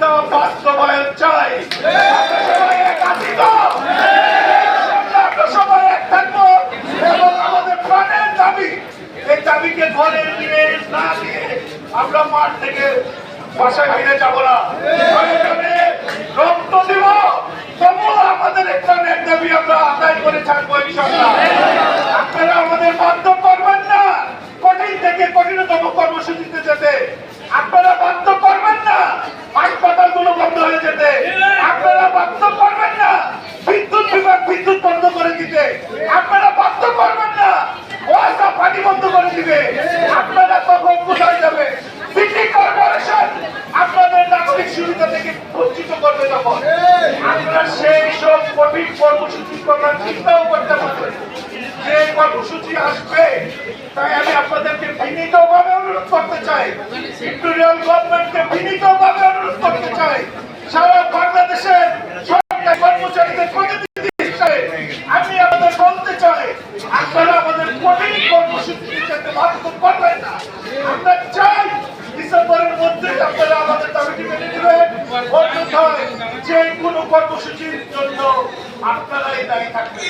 তা বাস্তবায়ন চাই। আমরা সবাই এক আছি তো? আমরা সবাই এক থাকবো এবং আমাদের প্রাণের দাবি, এই দাবিকে ঘরে নিয়ে না দিয়ে আমরা মাঠ থেকে বাসায় ফিরে যাবো না। রক্ত দিব, তবুও আমাদের এক প্রাণের দাবি আমরা আদায় করে থাকবো ইনশাআল্লাহ। আপনারা আমাদের বাধ্য করবেন না কঠিন থেকে কঠিনতম কর্মসূচিতে যেতে। আপনারা বাধ্য করবেন না হাসপাতালগুলো বন্ধ হয়ে যেতে। আপনারা বাধ্য করবেন না বিদ্যুৎ বিভাগ বিদ্যুৎ বন্ধ করে দিতে। আপনারা বাধ্য করবেন না ওয়াসা পানি বন্ধ করে দিবে। আপনারা তখন কোথায় যাবে? সিটি কর্পোরেশন আপনাদের নাগরিক সুবিধা থেকে বঞ্চিত করবে। তখন আপনারা সেই সব কঠিন কর্মসূচির কথা চিন্তাও করতে পারবেন। যে কর্মসূচি আসবে তাই আমি আপনাদেরকে বিনীতভাবে অনুরোধ করতে চাই, ভিক্টোরিয়াল গভর্নমেন্টকে বিনীতভাবে অনুরোধ করতে চাই, সারা বাংলাদেশের সরকারি কর্মচারীদের প্রতিনিধি হিসেবে আমি আপনাদের বলতে চাই, আপনারা আমাদের কঠিন কর্মসূচি দিতে বাধ্য করবেন না। আমরা চাই ডিসেম্বরের মধ্যে আপনারা আমাদের দাবিটি মেনে নেবেন। অন্যথায় যে কোনো কর্মসূচির জন্য আপনারাই দায়ী থাকবেন।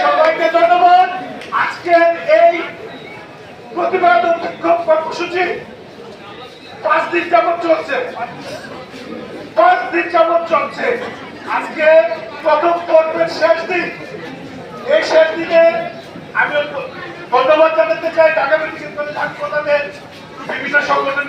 সবাইকে ধন্যবাদ। আজকের এই প্রতিবাদ ও বিক্ষোভ কর্মসূচি 5 দিন যাবত চলছে। 5 দিন যাবত চলছে। আজকে প্রথম পর্বের শেষ দিন। এই শেষ দিনে আমি ধন্যবাদ জানাতে চাই ঢাকা মেডিকেল কলেজ হাসপাতালের বিভিন্ন সংগঠন